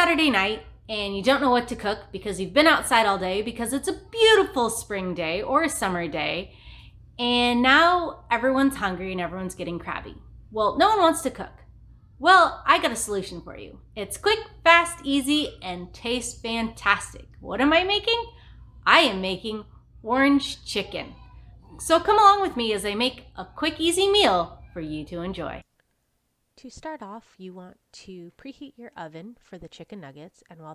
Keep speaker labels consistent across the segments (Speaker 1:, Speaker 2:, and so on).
Speaker 1: Saturday night and you don't know what to cook because you've been outside all day because it's a beautiful spring day or a summer day, and now everyone's hungry and everyone's getting crabby. Well, no one wants to cook. Well, I got a solution for you. It's quick, fast, easy, and tastes fantastic. What am I making? I am making orange chicken. So come along with me as I make a quick, easy meal for you to enjoy.
Speaker 2: To start off, you want to preheat your oven for the chicken nuggets, and while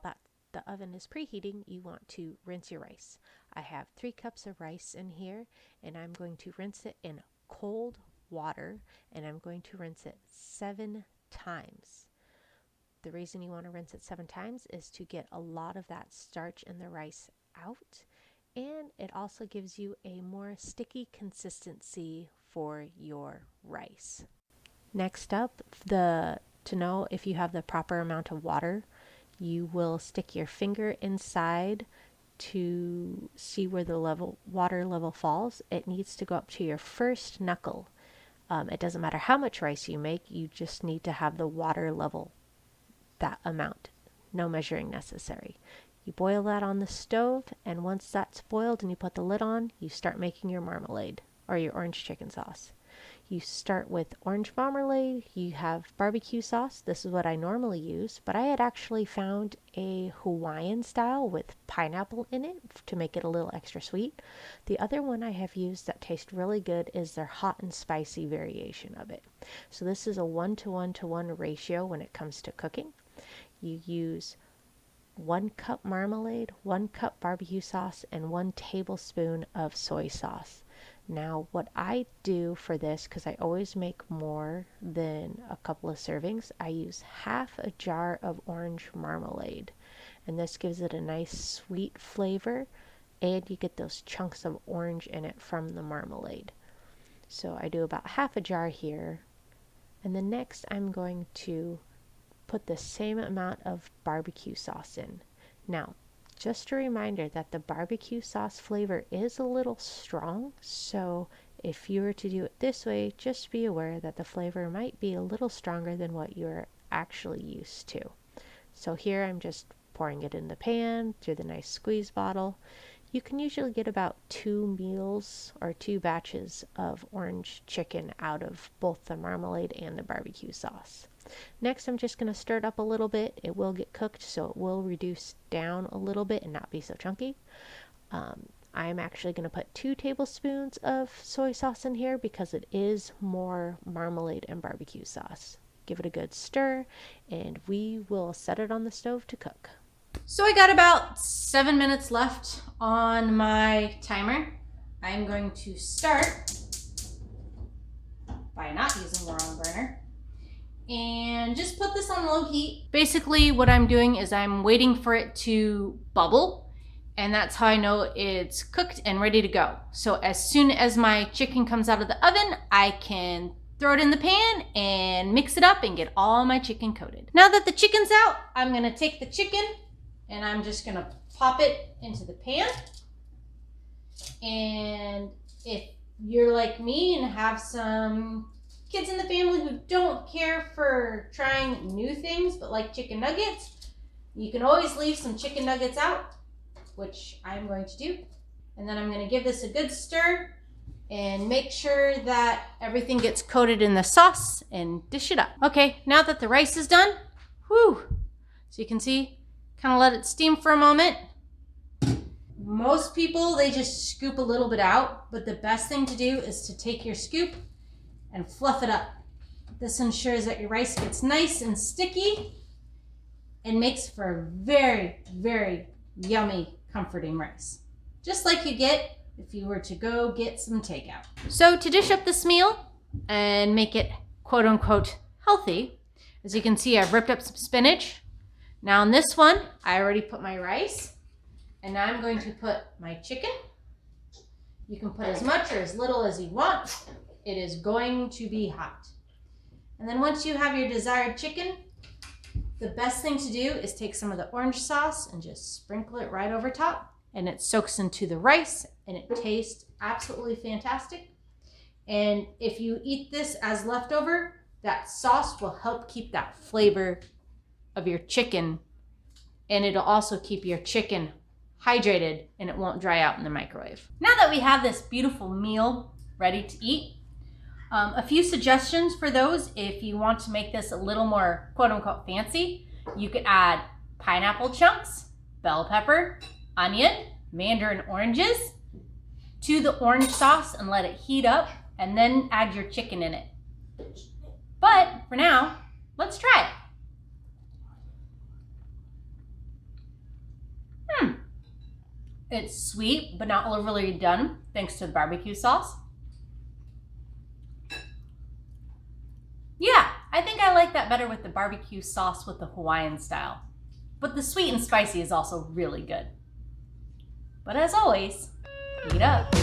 Speaker 2: the oven is preheating, you want to rinse your rice. I have 3 cups of rice in here, and I'm going to rinse it in cold water, and I'm going to rinse it 7 times. The reason you want to rinse it 7 times is to get a lot of that starch in the rice out, and it also gives you a more sticky consistency for your rice. Next up, to know if you have the proper amount of water, you will stick your finger inside to see where the water level falls. It needs to go up to your first knuckle. It doesn't matter how much rice you make, you just need to have the water level that amount. No measuring necessary. You boil that on the stove, and once that's boiled and you put the lid on, you start making your marmalade or your orange chicken sauce. You start with orange marmalade, you have barbecue sauce. This is what I normally use, but I had actually found a Hawaiian style with pineapple in it to make it a little extra sweet. The other one I have used that tastes really good is their hot and spicy variation of it. So this is a 1:1:1 ratio when it comes to cooking. You use 1 cup marmalade, 1 cup barbecue sauce, and 1 tablespoon of soy sauce. Now, what I do for this, because I always make more than a couple of servings, I use half a jar of orange marmalade. And this gives it a nice sweet flavor, and you get those chunks of orange in it from the marmalade. So I do about half a jar here. And then next I'm going to put the same amount of barbecue sauce in. Now, just a reminder that the barbecue sauce flavor is a little strong, so if you were to do it this way, just be aware that the flavor might be a little stronger than what you're actually used to. So here I'm just pouring it in the pan through the nice squeeze bottle. You can usually get about 2 meals or 2 batches of orange chicken out of both the marmalade and the barbecue sauce. Next, I'm just going to stir it up a little bit. It will get cooked, so it will reduce down a little bit and not be so chunky. I'm actually going to put 2 tablespoons of soy sauce in here because it is more marmalade and barbecue sauce. Give it a good stir, and we will set it on the stove to cook.
Speaker 1: So I got about 7 minutes left on my timer. I'm going to start by not using the wrong burner and just put this on low heat. Basically what I'm doing is I'm waiting for it to bubble, and that's how I know it's cooked and ready to go. So as soon as my chicken comes out of the oven, I can throw it in the pan and mix it up and get all my chicken coated. Now that the chicken's out, I'm gonna take the chicken and I'm just gonna pop it into the pan. And if you're like me and have some kids in the family who don't care for trying new things but like chicken nuggets, you can always leave some chicken nuggets out, which I'm going to do. And then I'm going to give this a good stir and make sure that everything gets coated in the sauce and dish it up. Okay, now that the rice is done, so you can see, kind of let it steam for a moment. Most people, they just scoop a little bit out, but the best thing to do is to take your scoop and fluff it up. This ensures that your rice gets nice and sticky and makes for a very, very yummy, comforting rice. Just like you get if you were to go get some takeout. So to dish up this meal and make it quote unquote healthy, as you can see, I've ripped up some spinach. Now on this one, I already put my rice, and now I'm going to put my chicken. You can put as much or as little as you want. It is going to be hot. And then once you have your desired chicken, the best thing to do is take some of the orange sauce and just sprinkle it right over top, and it soaks into the rice and it tastes absolutely fantastic. And if you eat this as leftover, that sauce will help keep that flavor of your chicken and it'll also keep your chicken hydrated and it won't dry out in the microwave. Now that we have this beautiful meal ready to eat, a few suggestions for those if you want to make this a little more quote unquote fancy. You could add pineapple chunks, bell pepper, onion, mandarin oranges to the orange sauce and let it heat up, and then add your chicken in it. But for now, let's try it. It's sweet, but not overly done, thanks to the barbecue sauce. Yeah, I think I like that better with the barbecue sauce with the Hawaiian style. But the sweet and spicy is also really good. But as always, eat up.